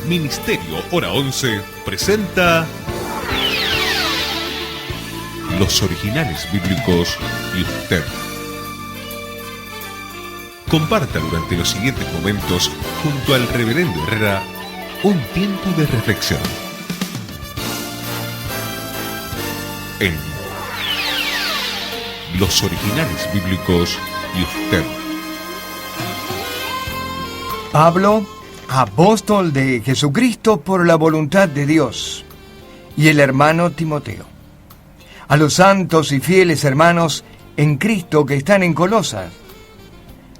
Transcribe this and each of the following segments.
Ministerio Hora 11 presenta Los Originales Bíblicos y usted. Comparta durante los siguientes momentos junto al Reverendo Herrera un tiempo de reflexión en Los Originales Bíblicos y usted. Pablo, apóstol de Jesucristo por la voluntad de Dios, y el hermano Timoteo. A los santos y fieles hermanos en Cristo que están en Colosas,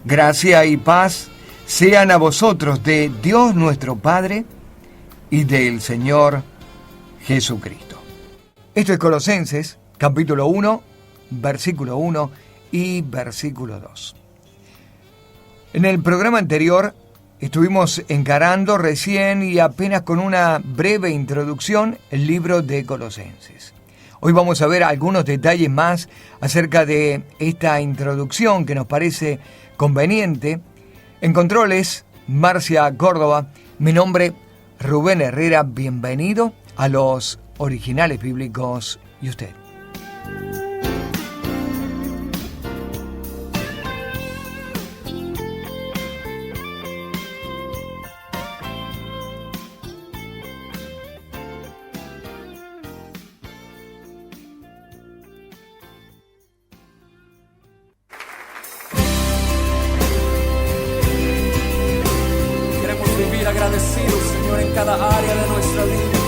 gracia y paz sean a vosotros de Dios nuestro Padre y del Señor Jesucristo. Esto es Colosenses, capítulo 1, versículo 1 y versículo 2. En el programa anterior estuvimos encarando recién y apenas con una breve introducción el libro de Colosenses. Hoy vamos a ver algunos detalles más acerca de esta introducción que nos parece conveniente. En controles, Marcia Córdoba, mi nombre Rubén Herrera, bienvenido a Los Originales Bíblicos y usted. Agradecidos, Señor, en cada área de nuestra vida,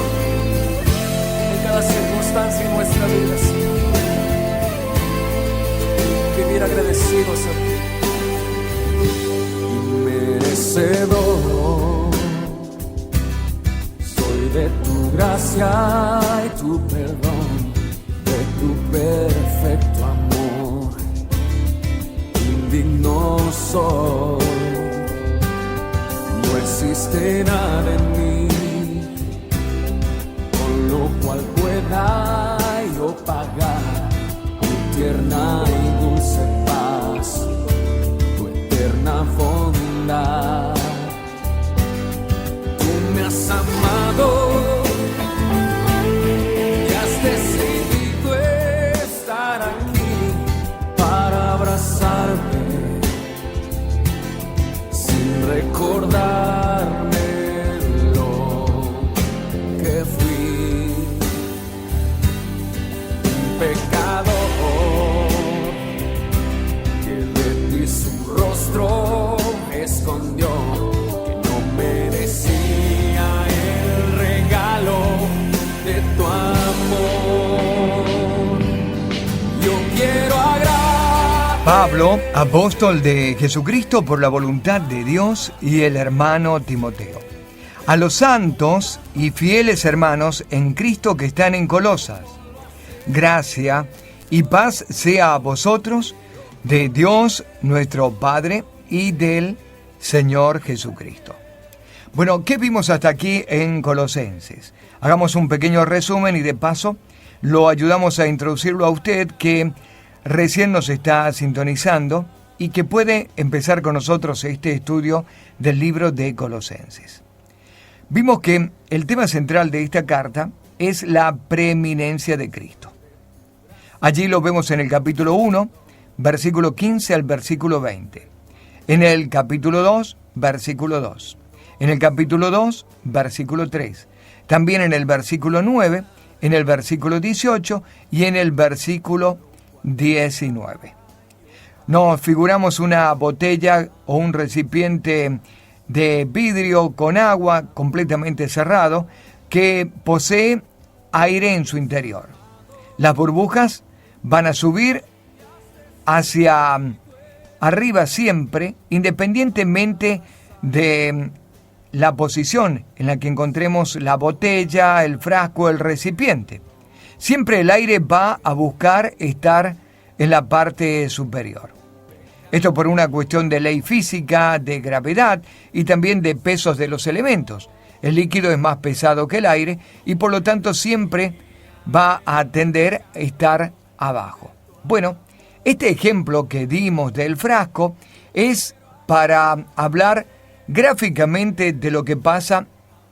en cada circunstancia de nuestra vida, Señor. Vivir agradecidos a ti. Inmerecedor soy de tu gracia y tu perdón, de tu perfecto amor. Indigno soy, no existe nada en mí con lo cual pueda yo pagar tu tierna y dulce paz, tu eterna bondad. Tú me has amado y has decidido estar aquí para abrazarme sin recordarme lo que fui, un pecador que de ti su rostro escondió, que no merecía el regalo de tu amor. Yo quiero Pablo, apóstol de Jesucristo por la voluntad de Dios, y el hermano Timoteo. A los santos y fieles hermanos en Cristo que están en Colosas, gracia y paz sea a vosotros de Dios nuestro Padre y del Señor Jesucristo. Bueno, ¿qué vimos hasta aquí en Colosenses? Hagamos un pequeño resumen y de paso lo ayudamos a introducirlo a usted que recién nos está sintonizando y que puede empezar con nosotros este estudio del libro de Colosenses. Vimos que el tema central de esta carta es la preeminencia de Cristo. Allí lo vemos en el capítulo 1, versículo 15 al versículo 20. En el capítulo 2, versículo 2. En el capítulo 2, versículo 3. También en el versículo 9, en el versículo 18 y en el versículo 19. Nos figuramos una botella o un recipiente de vidrio con agua completamente cerrado que posee aire en su interior. Las burbujas van a subir hacia arriba siempre, independientemente de la posición en la que encontremos la botella, el frasco, el recipiente. Siempre el aire va a buscar estar en la parte superior. Esto por una cuestión de ley física, de gravedad y también de pesos de los elementos. El líquido es más pesado que el aire y por lo tanto siempre va a tender a estar abajo. Bueno, este ejemplo que dimos del frasco es para hablar gráficamente de lo que pasa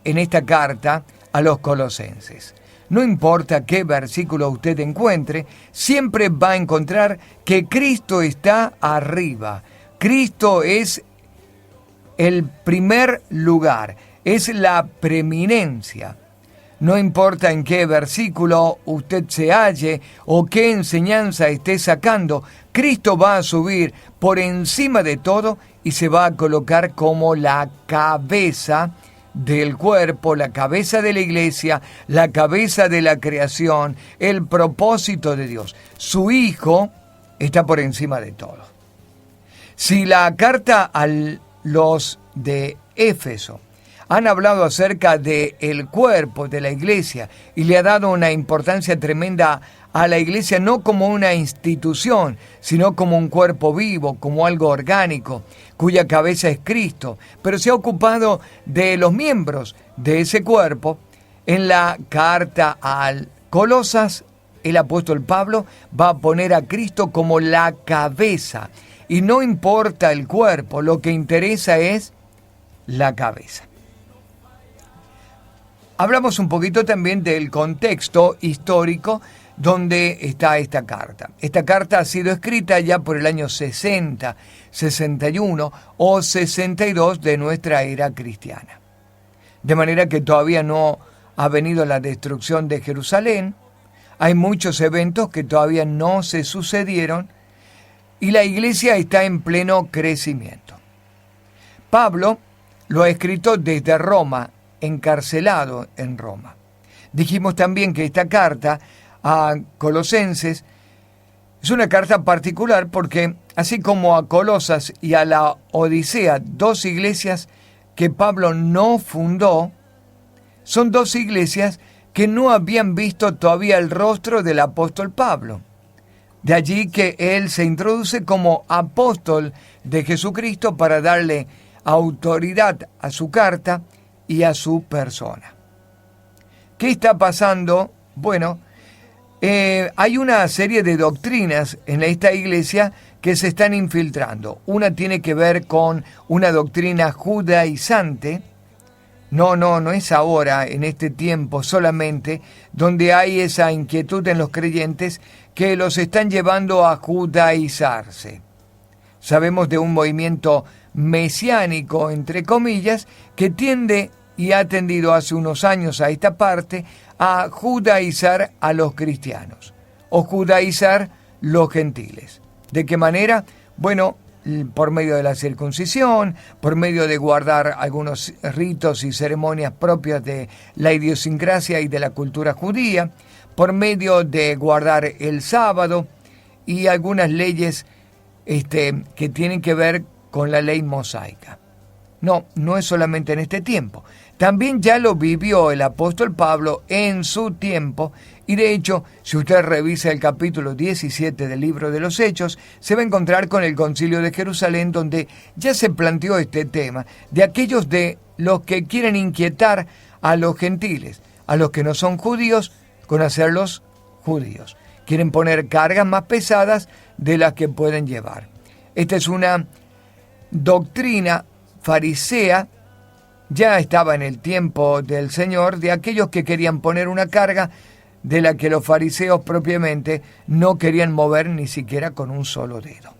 en esta carta a los colosenses. No importa qué versículo usted encuentre, siempre va a encontrar que Cristo está arriba. Cristo es el primer lugar, es la preeminencia. No importa en qué versículo usted se halle o qué enseñanza esté sacando, Cristo va a subir por encima de todo y se va a colocar como la cabeza del cuerpo, la cabeza de la iglesia, la cabeza de la creación, el propósito de Dios. Su Hijo está por encima de todo. Si la carta a los de Éfeso han hablado acerca del cuerpo de la iglesia y le ha dado una importancia tremenda a la iglesia, no como una institución, sino como un cuerpo vivo, como algo orgánico, cuya cabeza es Cristo, pero se ha ocupado de los miembros de ese cuerpo. En la carta al Colosas, el apóstol Pablo va a poner a Cristo como la cabeza, y no importa el cuerpo, lo que interesa es la cabeza. Hablamos un poquito también del contexto histórico donde está esta carta. Esta carta ha sido escrita ya por el año 60, 61 o 62 de nuestra era cristiana. De manera que todavía no ha venido la destrucción de Jerusalén, hay muchos eventos que todavía no se sucedieron y la iglesia está en pleno crecimiento. Pablo lo ha escrito desde Roma, encarcelado en Roma. Dijimos también que esta carta a Colosenses es una carta particular porque, así como a Colosas y a la Odisea, dos iglesias que Pablo no fundó, son dos iglesias que no habían visto todavía el rostro del apóstol Pablo. De allí que él se introduce como apóstol de Jesucristo para darle autoridad a su carta y a su persona. ¿Qué está pasando? Bueno, hay una serie de doctrinas en esta iglesia que se están infiltrando. Una tiene que ver con una doctrina judaizante. No es ahora, en este tiempo solamente, donde hay esa inquietud en los creyentes que los están llevando a judaizarse. Sabemos de un movimiento mesiánico, entre comillas, que tiende y ha tendido hace unos años a esta parte a judaizar a los cristianos o judaizar los gentiles. ¿De qué manera? Bueno, por medio de la circuncisión, por medio de guardar algunos ritos y ceremonias propias de la idiosincrasia y de la cultura judía, por medio de guardar el sábado y algunas leyes que tienen que ver con la ley mosaica. No es solamente en este tiempo. También ya lo vivió el apóstol Pablo en su tiempo, y de hecho, si usted revisa el capítulo 17 del libro de los Hechos, se va a encontrar con el Concilio de Jerusalén, donde ya se planteó este tema de aquellos de los que quieren inquietar a los gentiles, a los que no son judíos, con hacerlos judíos. Quieren poner cargas más pesadas de las que pueden llevar. Esta es una doctrina farisea, ya estaba en el tiempo del Señor, de aquellos que querían poner una carga de la que los fariseos propiamente no querían mover ni siquiera con un solo dedo.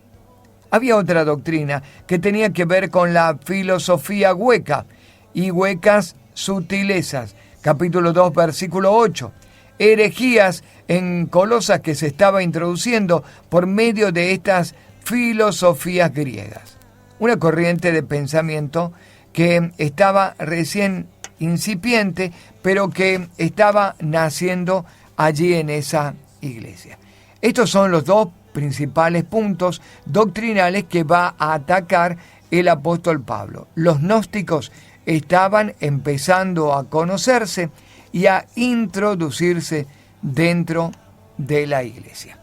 Había otra doctrina que tenía que ver con la filosofía hueca y huecas sutilezas. Capítulo 2, versículo 8. Herejías en Colosas que se estaba introduciendo por medio de estas filosofías griegas. Una corriente de pensamiento que estaba recién incipiente, pero que estaba naciendo allí en esa iglesia. Estos son los dos principales puntos doctrinales que va a atacar el apóstol Pablo. Los gnósticos estaban empezando a conocerse y a introducirse dentro de la iglesia.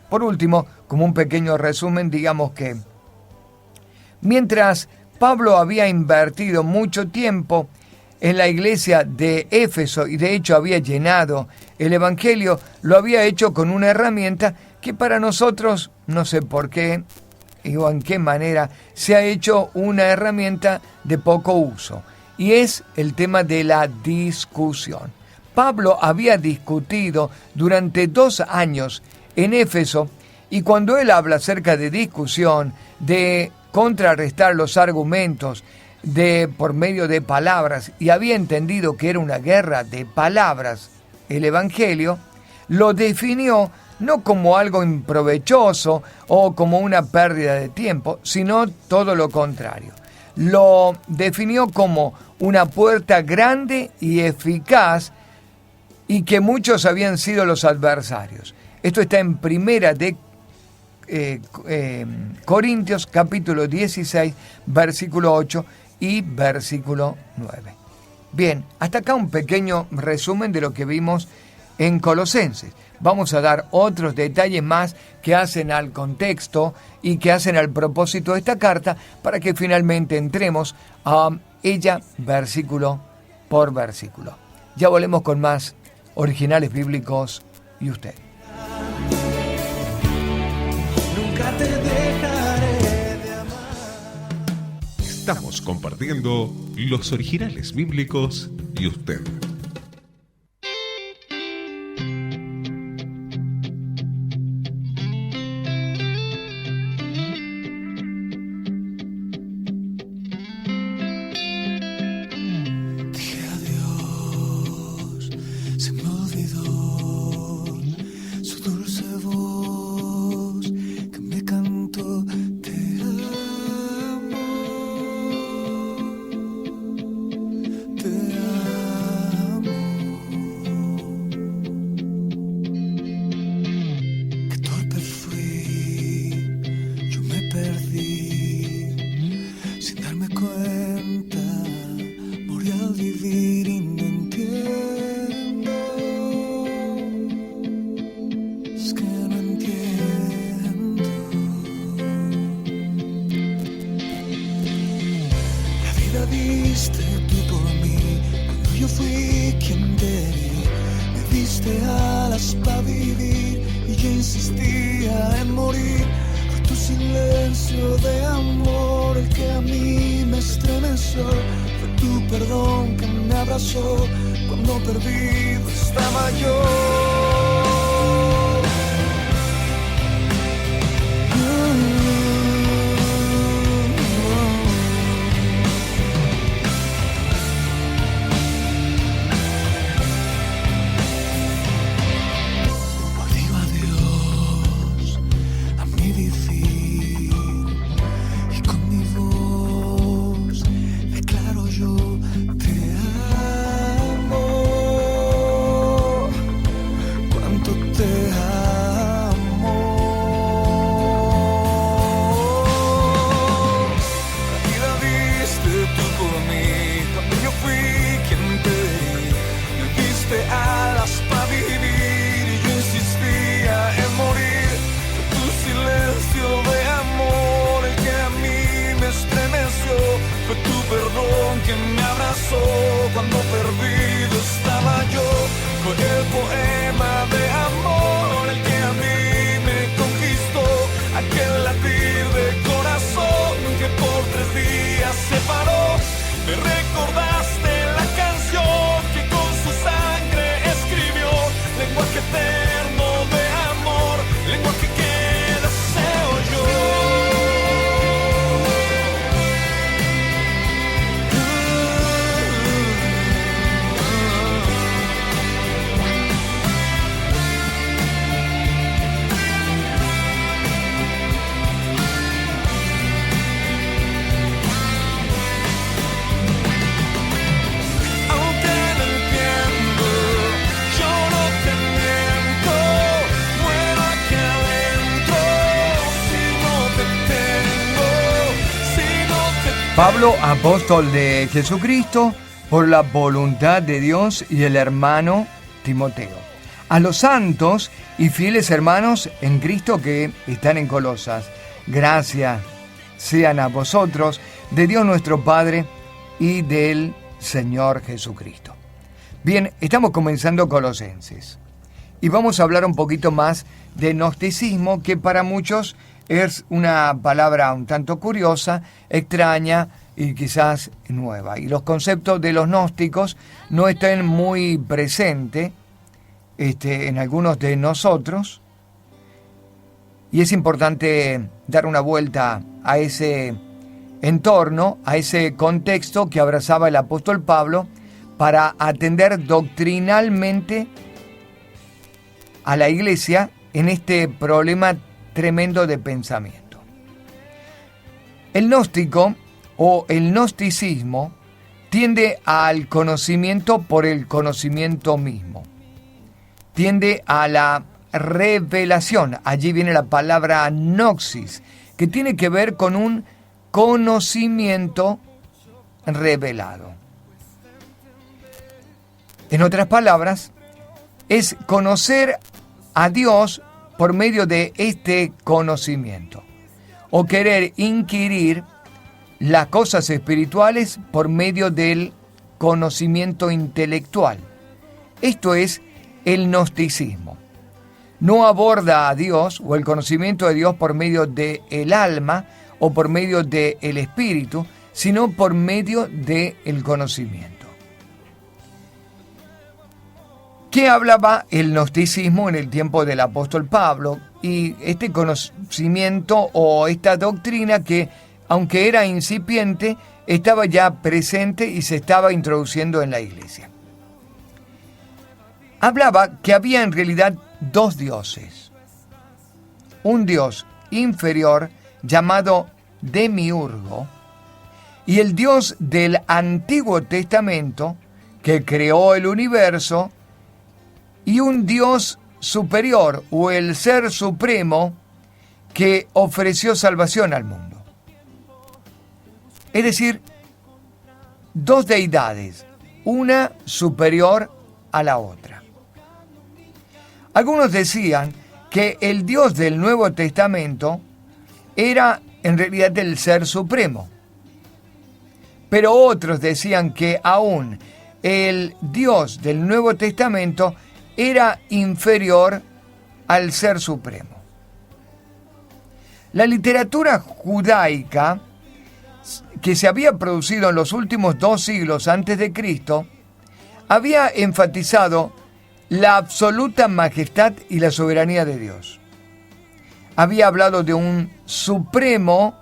Por último, como un pequeño resumen, digamos que mientras Pablo había invertido mucho tiempo en la iglesia de Éfeso y de hecho había llenado el Evangelio, lo había hecho con una herramienta que para nosotros, no sé por qué o en qué manera, se ha hecho una herramienta de poco uso. y es el tema de la discusión. Pablo había discutido durante 2 años en Éfeso, y cuando él habla acerca de discusión, de contrarrestar los argumentos por medio de palabras, y había entendido que era una guerra de palabras, el Evangelio, lo definió no como algo improvechoso o como una pérdida de tiempo, sino todo lo contrario. Lo definió como una puerta grande y eficaz, y que muchos habían sido los adversarios. Esto está en Primera de Corintios, capítulo 16, versículo 8 y versículo 9. Bien, hasta acá un pequeño resumen de lo que vimos en Colosenses. Vamos a dar otros detalles más que hacen al contexto y que hacen al propósito de esta carta, para que finalmente entremos a ella versículo por versículo. Ya volvemos con más Originales Bíblicos y usted. Nunca te dejaré de amar. Estamos compartiendo los Originales Bíblicos y usted. Pablo, apóstol de Jesucristo, por la voluntad de Dios, y el hermano Timoteo. A los santos y fieles hermanos en Cristo que están en Colosas, gracias sean a vosotros, de Dios nuestro Padre y del Señor Jesucristo. Bien, estamos comenzando Colosenses. Y vamos a hablar un poquito más de gnosticismo, que para muchos es una palabra un tanto curiosa, extraña, y quizás nueva. Y los conceptos de los gnósticos no están muy presentes en algunos de nosotros, y es importante dar una vuelta a ese entorno, a ese contexto que abrazaba el apóstol Pablo para atender doctrinalmente a la iglesia en este problema tremendo de pensamiento. El gnóstico o el gnosticismo tiende al conocimiento por el conocimiento mismo. Tiende a la revelación. Allí viene la palabra gnosis, que tiene que ver con un conocimiento revelado. En otras palabras, es conocer a Dios por medio de este conocimiento, o querer inquirir las cosas espirituales por medio del conocimiento intelectual. Esto es el gnosticismo. No aborda a Dios o el conocimiento de Dios por medio del alma o por medio del espíritu, sino por medio del conocimiento. ¿Qué hablaba el gnosticismo en el tiempo del apóstol Pablo? Y este conocimiento o esta doctrina que, aunque era incipiente, estaba ya presente y se estaba introduciendo en la iglesia. Hablaba que había en realidad dos dioses. Un dios inferior llamado Demiurgo y el Dios del Antiguo Testamento que creó el universo, y un Dios superior o el Ser Supremo que ofreció salvación al mundo. Es decir, dos deidades, una superior a la otra. Algunos decían que el Dios del Nuevo Testamento era en realidad el Ser Supremo, pero otros decían que aún el Dios del Nuevo Testamento era inferior al Ser Supremo. La literatura judaica que se había producido en los últimos 2 siglos antes de Cristo había enfatizado la absoluta majestad y la soberanía de Dios. Había hablado de un supremo,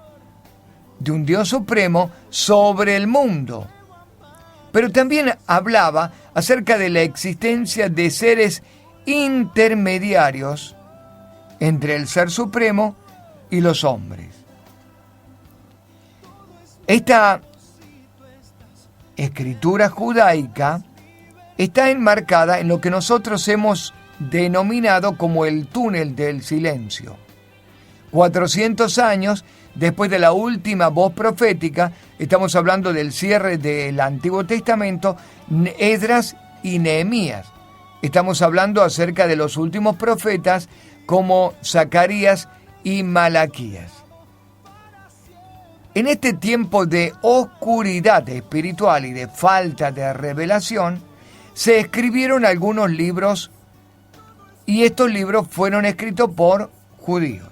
de un Dios supremo sobre el mundo, pero también hablaba acerca de la existencia de seres intermediarios entre el Ser Supremo y los hombres. Esta escritura judaica está enmarcada en lo que nosotros hemos denominado como el túnel del silencio. 400 años después de la última voz profética, estamos hablando del cierre del Antiguo Testamento, Esdras y Nehemías. Estamos hablando acerca de los últimos profetas como Zacarías y Malaquías. En este tiempo de oscuridad espiritual y de falta de revelación, se escribieron algunos libros, y estos libros fueron escritos por judíos.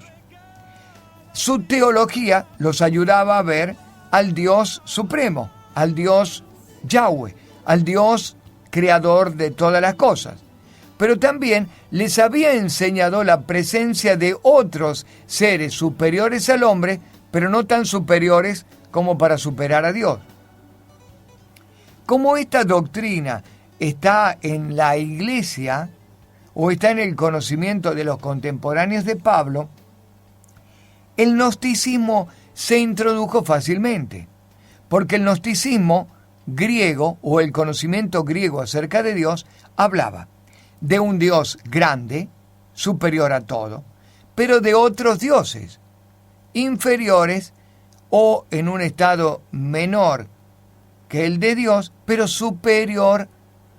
Su teología los ayudaba a ver al Dios Supremo, al Dios Yahweh, al Dios creador de todas las cosas. Pero también les había enseñado la presencia de otros seres superiores al hombre, pero no tan superiores como para superar a Dios. Como esta doctrina está en la iglesia o está en el conocimiento de los contemporáneos de Pablo, el gnosticismo se introdujo fácilmente, porque el gnosticismo griego o el conocimiento griego acerca de Dios hablaba de un Dios grande, superior a todo, pero de otros dioses inferiores o en un estado menor que el de Dios, pero superior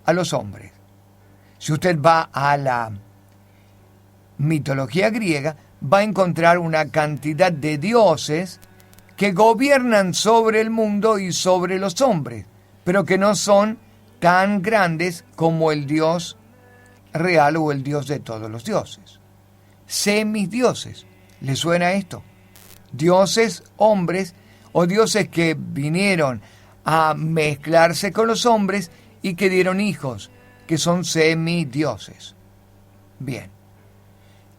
a los hombres. Si usted va a la mitología griega, va a encontrar una cantidad de dioses que gobiernan sobre el mundo y sobre los hombres, pero que no son tan grandes como el Dios real o el Dios de todos los dioses. Semidioses. ¿Le suena esto? Dioses, hombres o dioses que vinieron a mezclarse con los hombres y que dieron hijos, que son semidioses. Bien.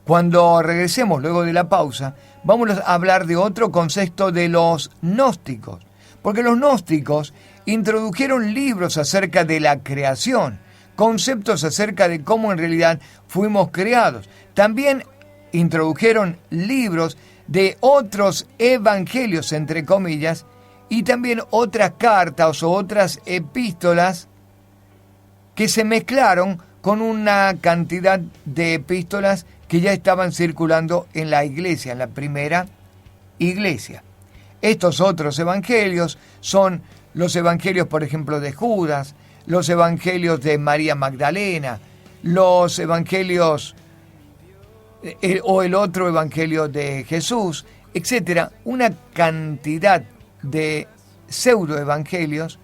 Cuando regresemos luego de la pausa, vamos a hablar de otro concepto de los gnósticos, porque los gnósticos introdujeron libros acerca de la creación, conceptos acerca de cómo en realidad fuimos creados. También introdujeron libros de otros evangelios, entre comillas, y también otras cartas o otras epístolas que se mezclaron con una cantidad de epístolas que ya estaban circulando en la iglesia, en la primera iglesia. Estos otros evangelios son los evangelios, por ejemplo, de Judas, los evangelios de María Magdalena, los evangelios o el otro evangelio de Jesús, etcétera, una cantidad de pseudoevangelios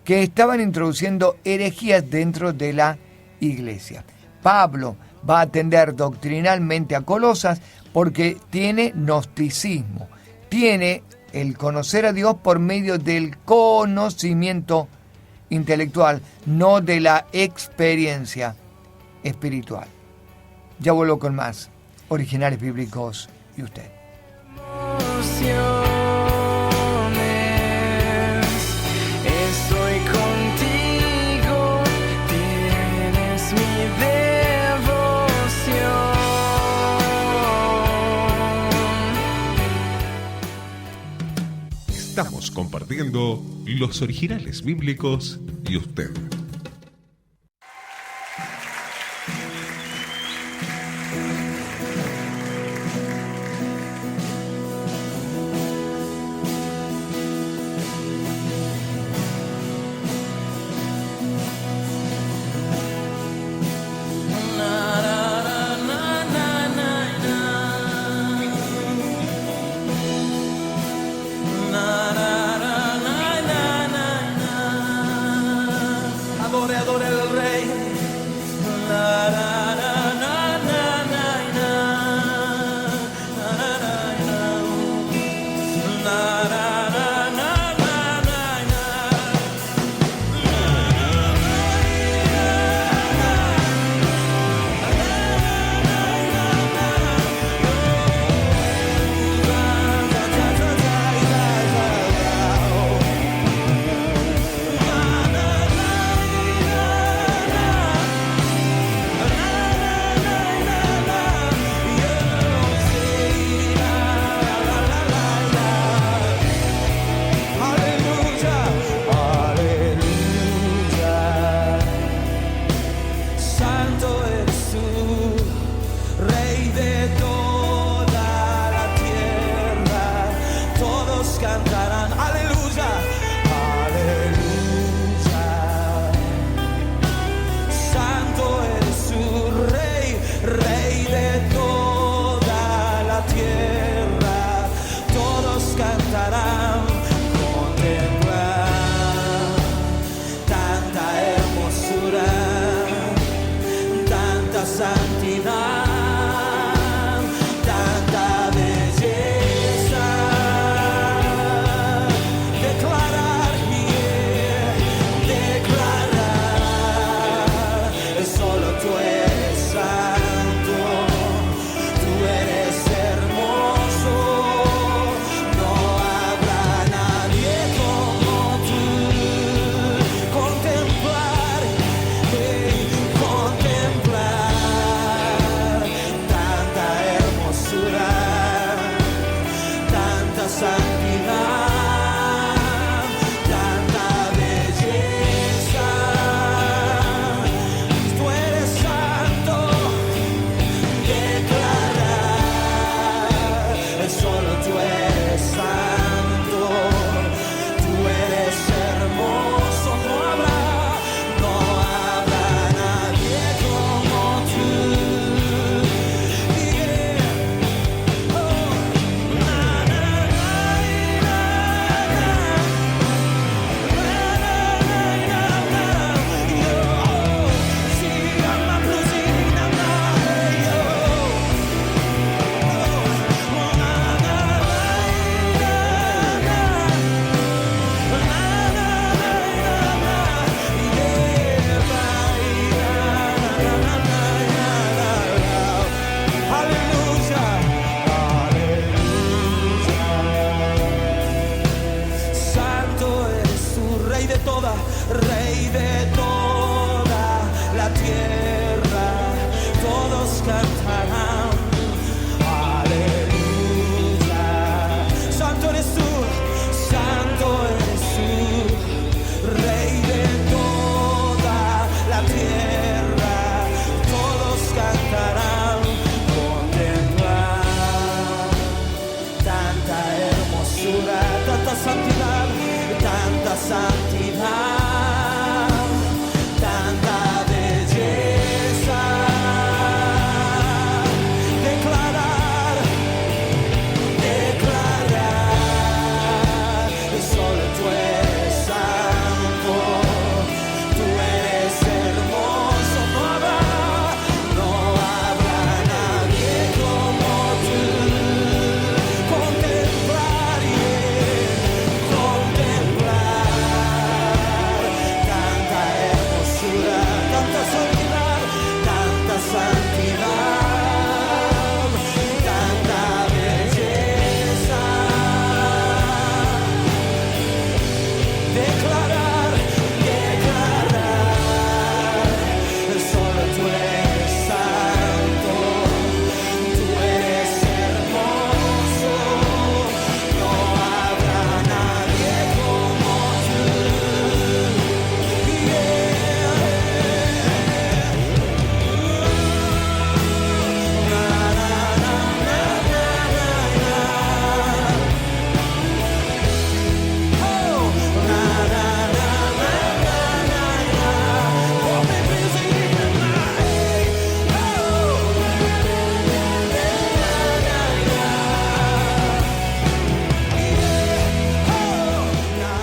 que estaban introduciendo herejías dentro de la iglesia. Pablo va a atender doctrinalmente a Colosas porque tiene gnosticismo, tiene el conocer a Dios por medio del conocimiento intelectual, no de la experiencia espiritual. Ya vuelvo con más Originales Bíblicos y usted. Estoy contigo, tienes mi devoción. Estamos compartiendo los Originales Bíblicos y usted. toda, Rey de toda la tierra, todos cantarán. Aleluya. Santo eres tú, santo eres tú, Rey de toda la tierra, todos cantarán. Contemplar tanta hermosura, tanta santidad, tanta santidad, tanta belleza. Declarar, solo tú eres santo, tú eres hermoso, no habrá nadie como tú. Contemplar, tanta hermosura, tanta santidad, tanta belleza. Declarar, solo tú eres santo, tú eres hermoso, no habrá nadie como tú.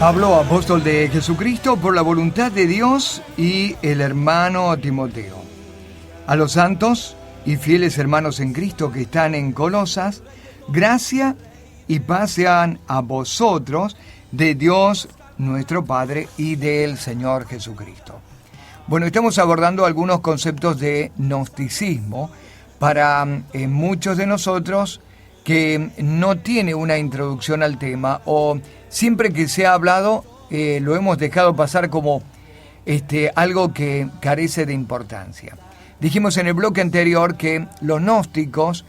Pablo, apóstol de Jesucristo, por la voluntad de Dios, y el hermano Timoteo. A los santos y fieles hermanos en Cristo que están en Colosas, gracia y paz sean a vosotros de Dios nuestro Padre y del Señor Jesucristo. Bueno, estamos abordando algunos conceptos de gnosticismo para muchos de nosotros que no tiene una introducción al tema, o siempre que se ha hablado lo hemos dejado pasar como algo que carece de importancia. Dijimos en el bloque anterior que los gnósticos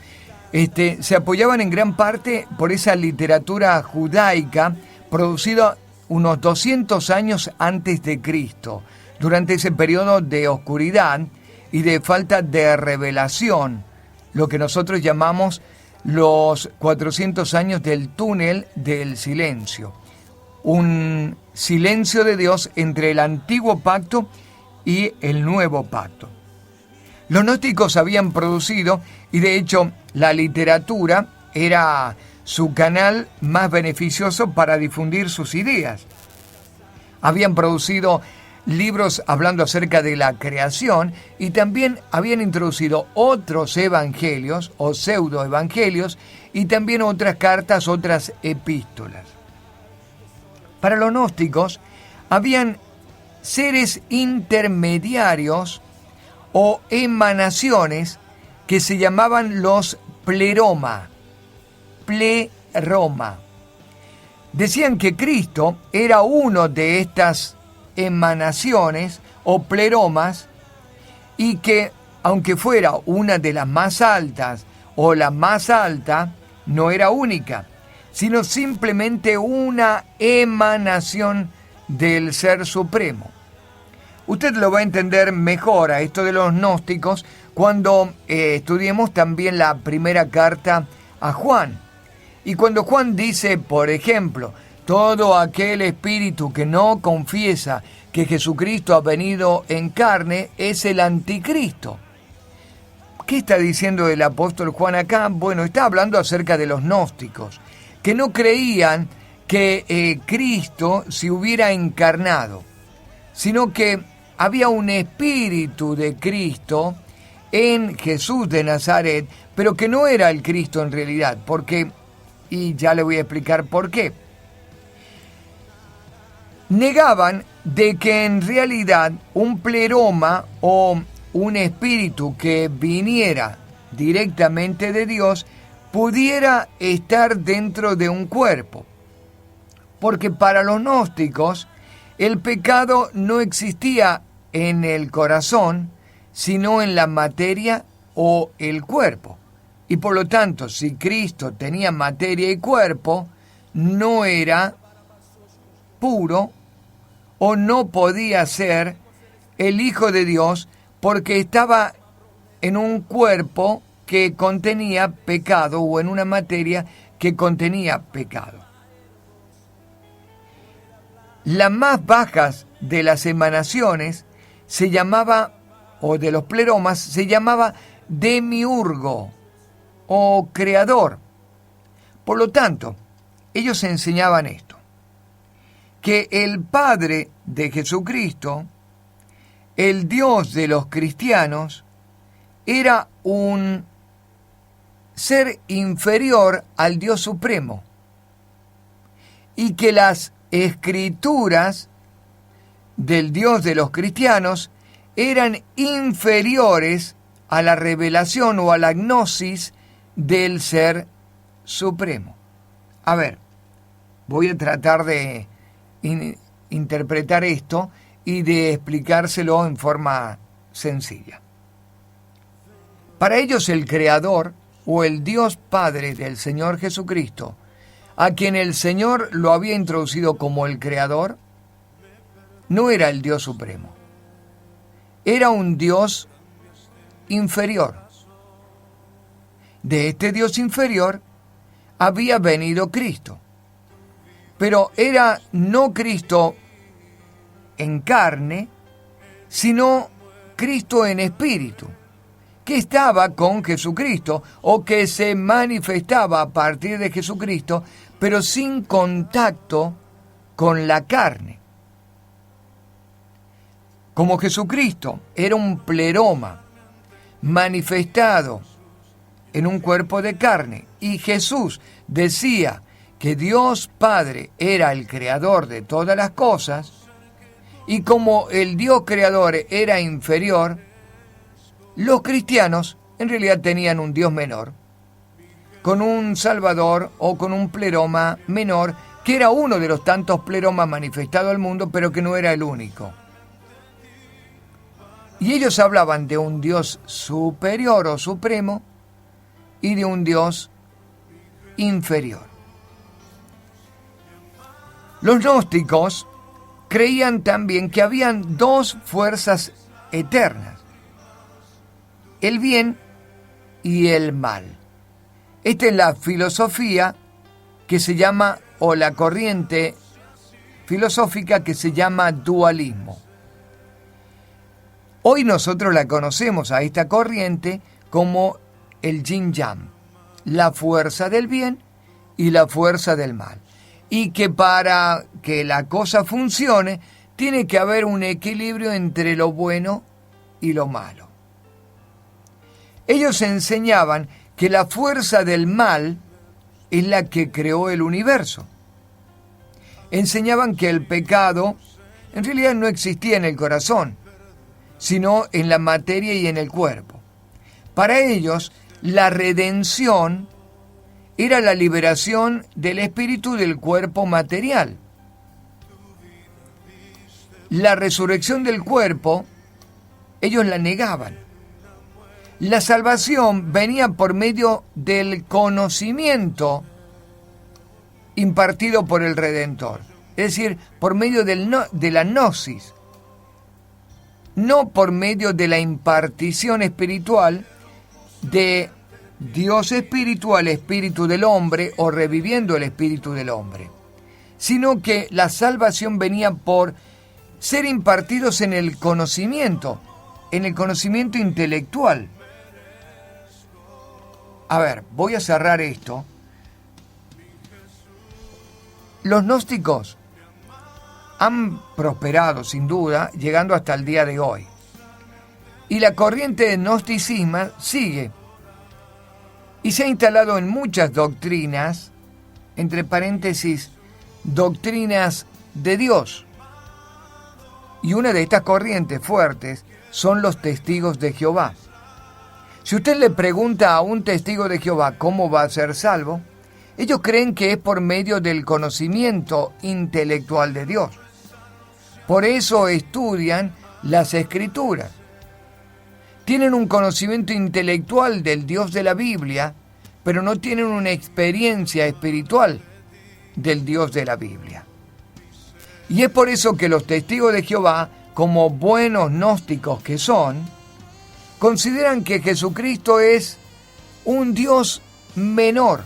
se apoyaban en gran parte por esa literatura judaica producida unos 200 años antes de Cristo, durante ese periodo de oscuridad y de falta de revelación, lo que nosotros llamamos los 400 años del túnel del silencio. Un silencio de Dios entre el antiguo pacto y el nuevo pacto. Los gnósticos habían producido, y de hecho la literatura era su canal más beneficioso para difundir sus ideas. Habían producido libros hablando acerca de la creación, y también habían introducido otros evangelios o pseudoevangelios, y también otras cartas, otras epístolas. Para los gnósticos habían seres intermediarios o emanaciones que se llamaban los pleroma. Decían que Cristo era uno de estas emanaciones o pleromas, y que aunque fuera una de las más altas o la más alta, no era única, sino simplemente una emanación del Ser Supremo. Usted lo va a entender mejor a esto de los gnósticos cuando estudiemos también la primera carta a Juan. Y cuando Juan dice, por ejemplo, todo aquel espíritu que no confiesa que Jesucristo ha venido en carne es el anticristo. ¿Qué está diciendo el apóstol Juan acá? Bueno, está hablando acerca de los gnósticos, que no creían que Cristo se hubiera encarnado, sino que había un espíritu de Cristo en Jesús de Nazaret, pero que no era el Cristo en realidad. Porque, y ya le voy a explicar por qué. Negaban de que en realidad un pleroma o un espíritu que viniera directamente de Dios pudiera estar dentro de un cuerpo. Porque para los gnósticos el pecado no existía en el corazón, sino en la materia o el cuerpo. Y por lo tanto, si Cristo tenía materia y cuerpo, no era puro o no podía ser el Hijo de Dios porque estaba en un cuerpo que contenía pecado o en una materia que contenía pecado. Las más bajas de las emanaciones se llamaba, o de los pleromas, se llamaba demiurgo o creador. Por lo tanto, ellos enseñaban esto, que el Padre de Jesucristo, el Dios de los cristianos, era un ser inferior al Dios Supremo y que las escrituras del Dios de los cristianos eran inferiores a la revelación o a la gnosis del Ser Supremo. A ver, voy a tratar de interpretar esto y de explicárselo en forma sencilla. Para ellos el Creador o el Dios Padre del Señor Jesucristo, a quien el Señor lo había introducido como el Creador, no era el Dios Supremo. Era un Dios inferior. De este Dios inferior había venido Cristo. Pero era no Cristo en carne, sino Cristo en espíritu, que estaba con Jesucristo o que se manifestaba a partir de Jesucristo, pero sin contacto con la carne. Como Jesucristo era un pleroma manifestado en un cuerpo de carne y Jesús decía que Dios Padre era el creador de todas las cosas, y como el Dios creador era inferior, los cristianos en realidad tenían un Dios menor, con un Salvador o con un pleroma menor, que era uno de los tantos pleromas manifestados al mundo, pero que no era el único. Y ellos hablaban de un Dios superior o supremo y de un Dios inferior. Los gnósticos creían también que habían dos fuerzas eternas, el bien y el mal. Esta es la filosofía que se llama, o la corriente filosófica que se llama dualismo. Hoy nosotros la conocemos a esta corriente como el yin-yang, la fuerza del bien y la fuerza del mal. Y que para que la cosa funcione, tiene que haber un equilibrio entre lo bueno y lo malo. Ellos enseñaban que la fuerza del mal es la que creó el universo. Enseñaban que el pecado en realidad no existía en el corazón, sino en la materia y en el cuerpo. Para ellos, la redención era la liberación del espíritu del cuerpo material. La resurrección del cuerpo, ellos la negaban. La salvación venía por medio del conocimiento impartido por el Redentor, es decir, por medio de la gnosis, no por medio de la impartición espiritual de Dios espiritual, espíritu del hombre, o reviviendo el espíritu del hombre, sino que la salvación venía por ser impartidos en el conocimiento intelectual. A ver, voy a cerrar esto. Los gnósticos han prosperado, sin duda, llegando hasta el día de hoy. Y la corriente de gnosticismo sigue. Y se ha instalado en muchas doctrinas, entre paréntesis, doctrinas de Dios. Y una de estas corrientes fuertes son los testigos de Jehová. Si usted le pregunta a un testigo de Jehová cómo va a ser salvo, ellos creen que es por medio del conocimiento intelectual de Dios. Por eso estudian las Escrituras. Tienen un conocimiento intelectual del Dios de la Biblia, pero no tienen una experiencia espiritual del Dios de la Biblia. Y es por eso que los testigos de Jehová, como buenos gnósticos que son, consideran que Jesucristo es un Dios menor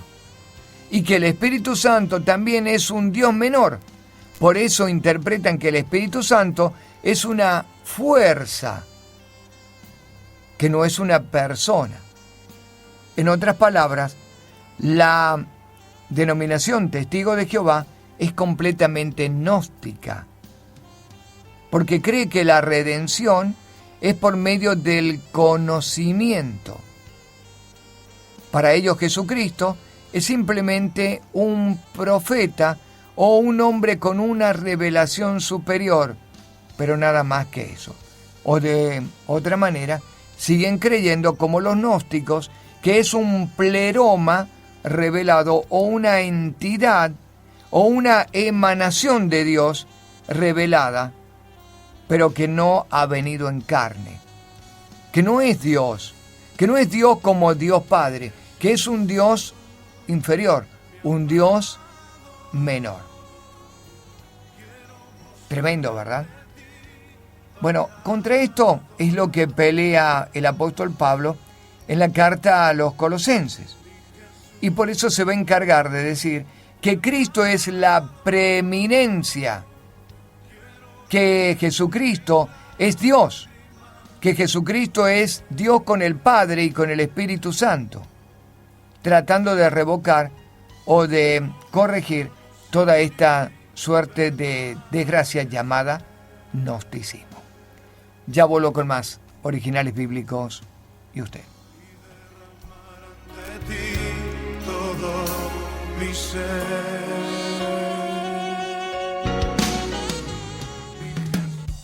y que el Espíritu Santo también es un Dios menor. Por eso interpretan que el Espíritu Santo es una fuerza, que no es una persona. En otras palabras, la denominación Testigo de Jehová es completamente gnóstica, porque cree que la redención es por medio del conocimiento. Para ellos Jesucristo es simplemente un profeta o un hombre con una revelación superior, pero nada más que eso. O de otra manera, siguen creyendo como los gnósticos que es un pleroma revelado o una entidad o una emanación de Dios revelada, pero que no ha venido en carne, que no es Dios como Dios Padre, que es un Dios inferior, un Dios menor. Tremendo, ¿verdad? Bueno, contra esto es lo que pelea el apóstol Pablo en la carta a los Colosenses. Y por eso se va a encargar de decir que Cristo es la preeminencia, que Jesucristo es Dios, que Jesucristo es Dios con el Padre y con el Espíritu Santo, tratando de revocar o de corregir toda esta suerte de desgracia llamada gnosticismo. Ya vuelvo con más originales bíblicos y usted. De ti todo mi ser.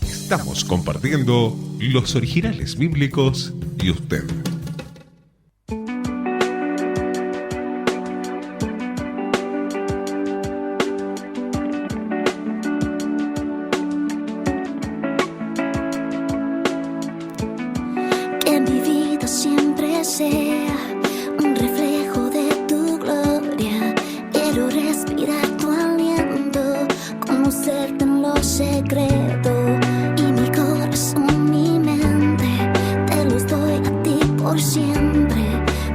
Estamos compartiendo los originales bíblicos y usted. Que mi vida siempre sea un reflejo de tu gloria. Quiero respirar tu aliento, conocerte en lo secreto. Y mi corazón, mi mente, te los doy a ti por siempre.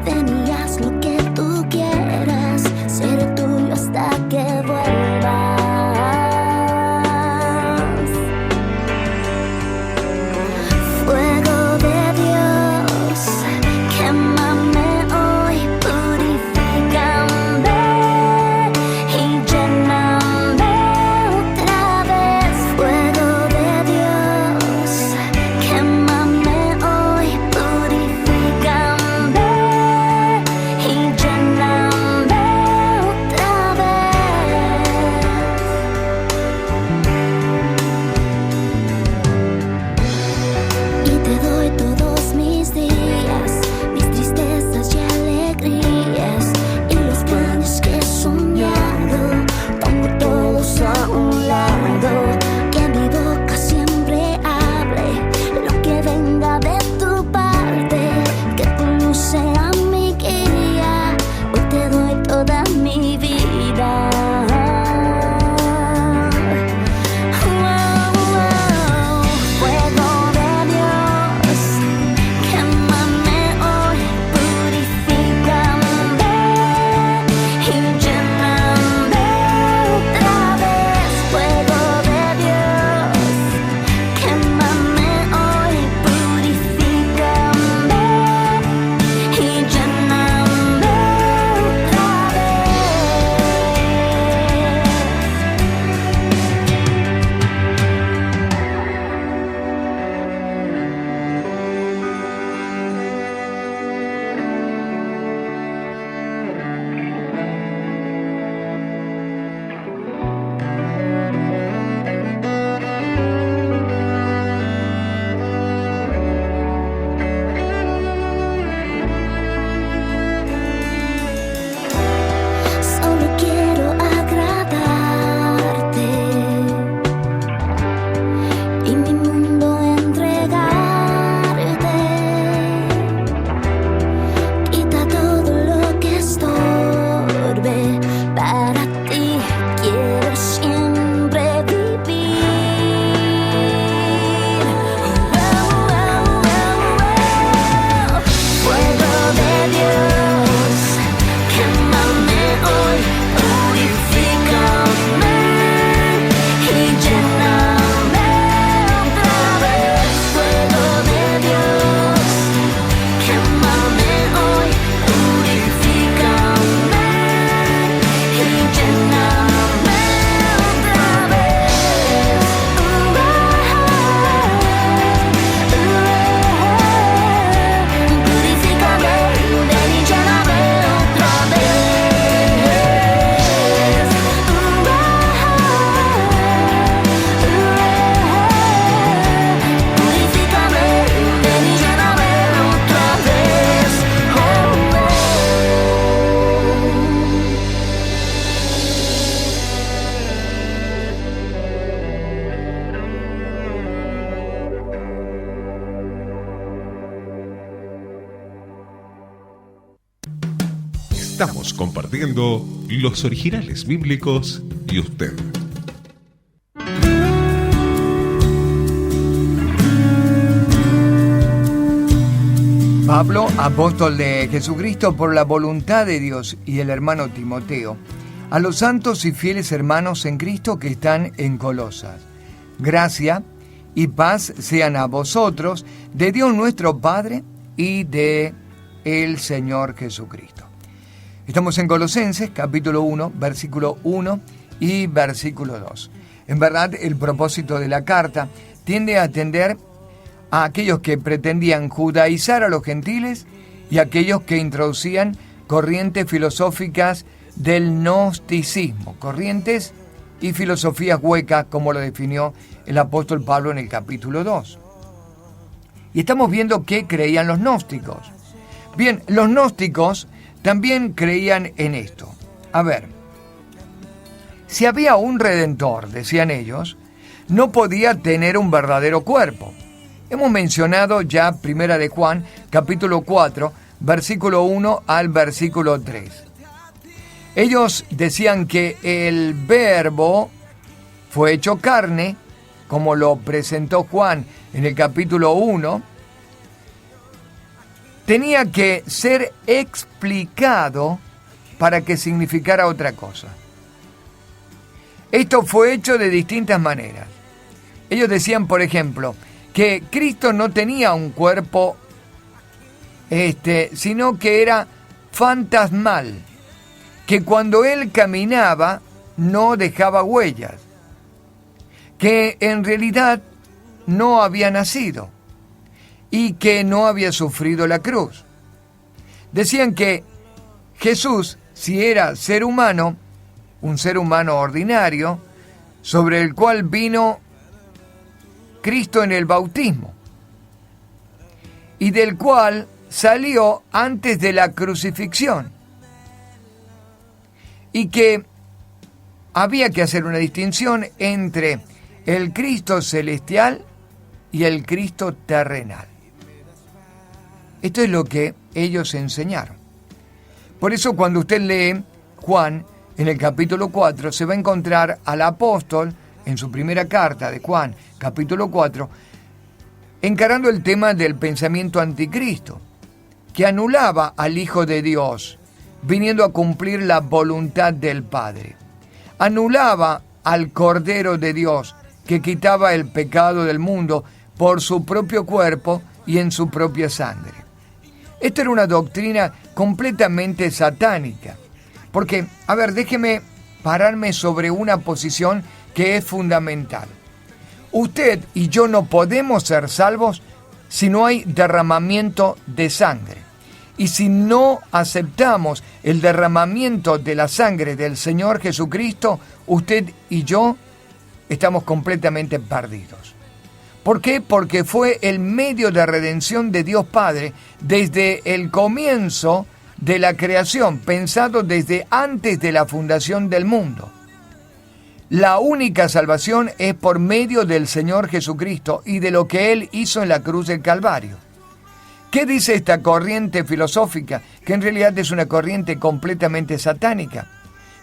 Ven y haz lo que tú quieras, seré tuyo hasta que vuelvas. Fuego de Dios, quémame hoy, purifícame y lléname otra vez. Fuego de Dios, quémame hoy, purifícame y lléname otra vez. Y te doy todos mis días, mis tristezas y alegrías, y los planes que he soñado, pongo todos a un lado. Que mi boca siempre hable lo que venga de tu parte, que tu luz sea mi guía, hoy te doy toda mi vida. Fuego de Dios, Estamos compartiendo los originales bíblicos y usted. Pablo, apóstol de Jesucristo por la voluntad de Dios, y el hermano Timoteo, a los santos y fieles hermanos en Cristo que están en Colosas. Gracia y paz sean a vosotros, de Dios nuestro Padre y de el Señor Jesucristo. Estamos en Colosenses, capítulo 1, versículo 1 y versículo 2. En verdad, el propósito de la carta tiende a atender a aquellos que pretendían judaizar a los gentiles y a aquellos que introducían corrientes filosóficas del gnosticismo, corrientes y filosofías huecas, como lo definió el apóstol Pablo en el capítulo 2. Y estamos viendo qué creían los gnósticos. Bien, los gnósticos también creían en esto. A ver, si había un redentor, decían ellos, no podía tener un verdadero cuerpo. Hemos mencionado ya 1 de Juan, capítulo 4, versículo 1 al versículo 3. Ellos decían que el Verbo fue hecho carne, como lo presentó Juan en el capítulo 1, tenía que ser explicado para que significara otra cosa. Esto fue hecho de distintas maneras. Ellos decían, por ejemplo, que Cristo no tenía un cuerpo, sino que era fantasmal, que cuando Él caminaba no dejaba huellas, que en realidad no había nacido y que no había sufrido la cruz. Decían que Jesús, si era ser humano, un ser humano ordinario, sobre el cual vino Cristo en el bautismo, y del cual salió antes de la crucifixión, y que había que hacer una distinción entre el Cristo celestial y el Cristo terrenal. Esto es lo que ellos enseñaron. Por eso cuando usted lee Juan en el capítulo 4, se va a encontrar al apóstol en su primera carta de Juan, capítulo 4, encarando el tema del pensamiento anticristo, que anulaba al Hijo de Dios, viniendo a cumplir la voluntad del Padre. Anulaba al Cordero de Dios, que quitaba el pecado del mundo por su propio cuerpo y en su propia sangre. Esta era una doctrina completamente satánica. Porque, a ver, déjeme pararme sobre una posición que es fundamental. Usted y yo no podemos ser salvos si no hay derramamiento de sangre. Y si no aceptamos el derramamiento de la sangre del Señor Jesucristo, usted y yo estamos completamente perdidos. ¿Por qué? Porque fue el medio de redención de Dios Padre desde el comienzo de la creación, pensado desde antes de la fundación del mundo. La única salvación es por medio del Señor Jesucristo y de lo que Él hizo en la cruz del Calvario. ¿Qué dice esta corriente filosófica? Que en realidad es una corriente completamente satánica.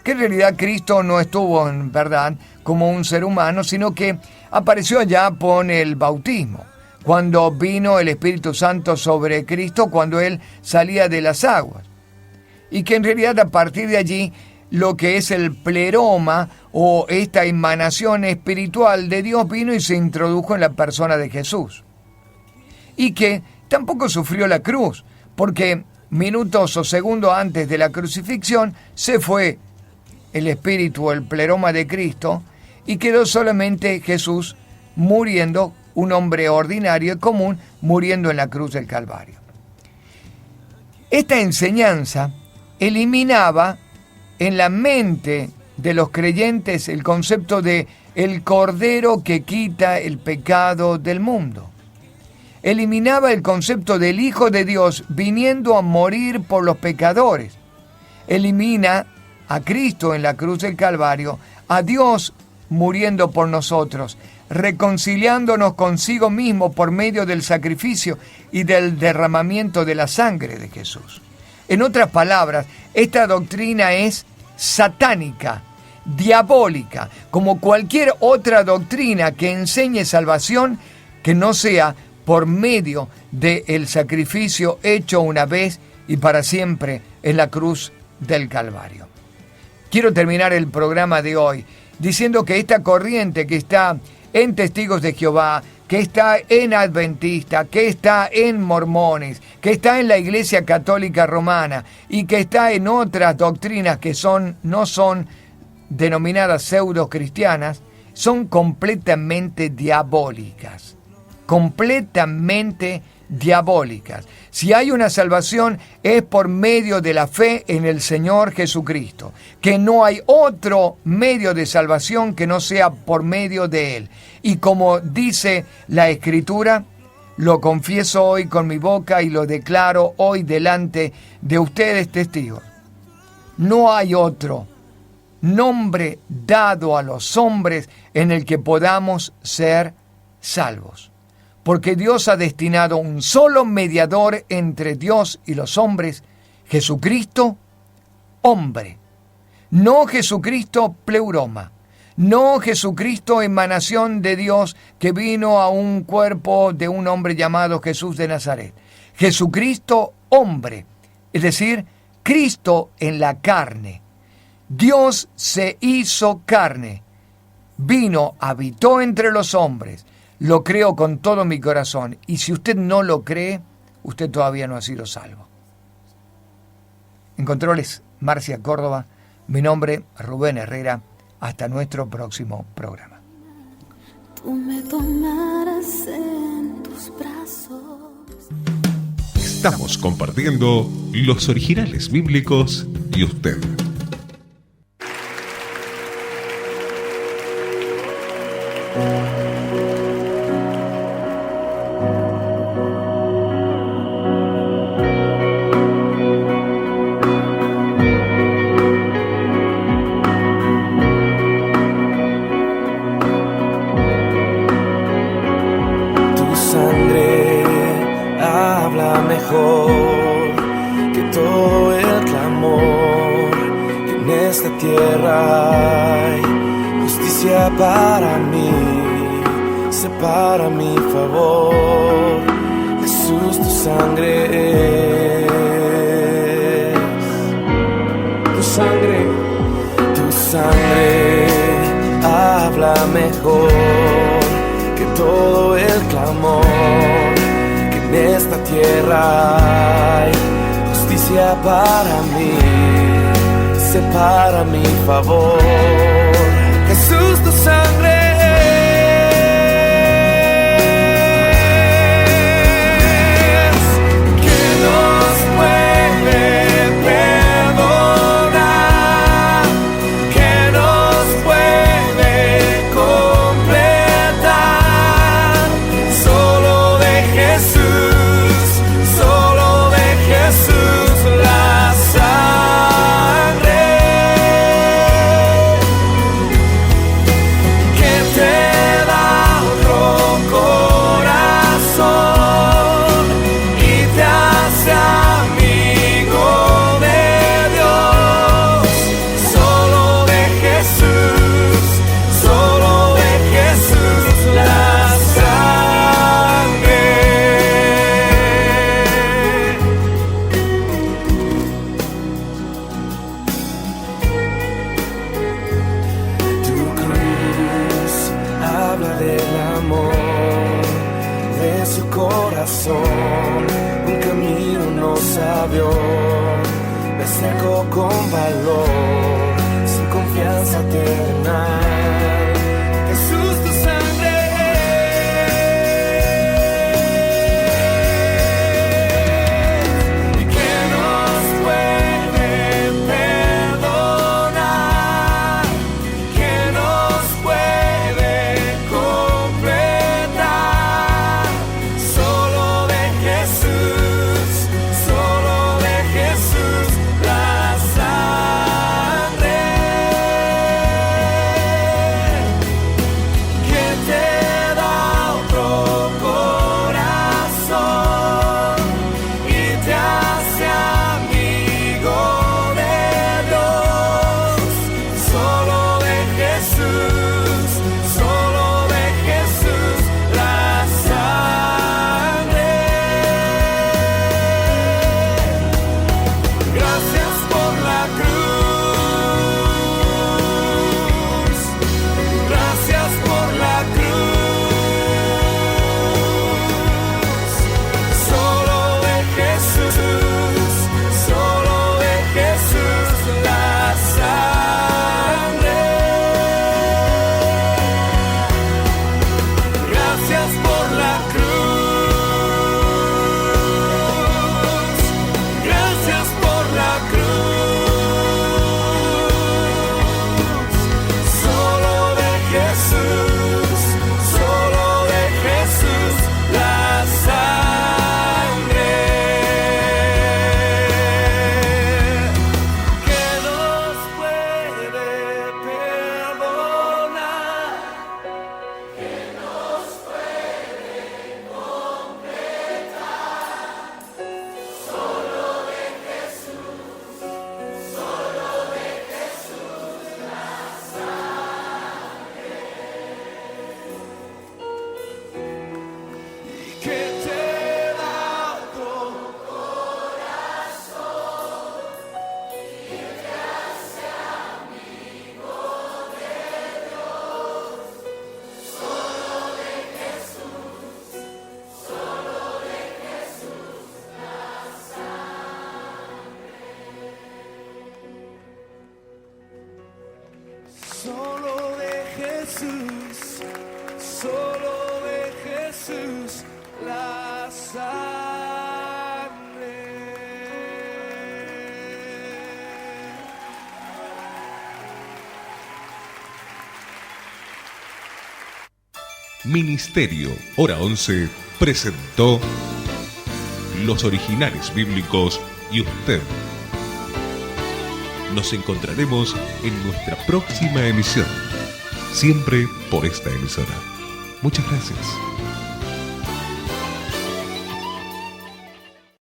Que en realidad Cristo no estuvo en verdad como un ser humano, sino que apareció allá por el bautismo, cuando vino el Espíritu Santo sobre Cristo, cuando Él salía de las aguas. Y que en realidad a partir de allí, lo que es el pleroma o esta emanación espiritual de Dios vino y se introdujo en la persona de Jesús. Y que tampoco sufrió la cruz, porque minutos o segundos antes de la crucifixión se fue el espíritu o el pleroma de Cristo y quedó solamente Jesús muriendo, un hombre ordinario y común, muriendo en la cruz del Calvario. Esta enseñanza eliminaba en la mente de los creyentes el concepto de el Cordero que quita el pecado del mundo. Eliminaba el concepto del Hijo de Dios viniendo a morir por los pecadores. Elimina a Cristo en la cruz del Calvario, a Dios muriendo por nosotros, reconciliándonos consigo mismo por medio del sacrificio y del derramamiento de la sangre de Jesús. En otras palabras, esta doctrina es satánica, diabólica, como cualquier otra doctrina que enseñe salvación que no sea por medio del sacrificio hecho una vez y para siempre en la cruz del Calvario. Quiero terminar el programa de hoy diciendo que esta corriente que está en Testigos de Jehová, que está en Adventista, que está en Mormones, que está en la Iglesia Católica Romana y que está en otras doctrinas que no son denominadas pseudo-cristianas, son completamente diabólicas. Completamente diabólicas. Si hay una salvación es por medio de la fe en el Señor Jesucristo, que no hay otro medio de salvación que no sea por medio de Él. Y como dice la Escritura, lo confieso hoy con mi boca y lo declaro hoy delante de ustedes testigos. No hay otro nombre dado a los hombres en el que podamos ser salvos. Porque Dios ha destinado un solo mediador entre Dios y los hombres, Jesucristo, hombre. No Jesucristo pleuroma, no Jesucristo emanación de Dios que vino a un cuerpo de un hombre llamado Jesús de Nazaret. Jesucristo hombre, es decir, Cristo en la carne. Dios se hizo carne, vino, habitó entre los hombres. Lo creo con todo mi corazón. Y si usted no lo cree, usted todavía no ha sido salvo. En controles, Marcia Córdoba. Mi nombre, Rubén Herrera. Hasta nuestro próximo programa. Tú me tomarás en tus brazos. Estamos compartiendo los originales bíblicos y usted. Para mí, sé para mi favor, Jesús, tu sangre es, tu sangre habla mejor que todo el clamor, que en esta tierra hay justicia para mí, sé para mi favor. Jesús, tu sangre es que nos puede perdonar, que nos puede completar. Solo de Jesús la sangre. Un camino nos abrió, me acerco con valor, sin confianza terrenal. Jesús, tu sangre y que nos puede perdonar, que nos puede completar. Solo de Jesús la sangre. la sangre. Ministerio Hora 11 presentó Los Originales Bíblicos y usted. Nos encontraremos en nuestra próxima emisión, siempre por esta emisora. Muchas gracias.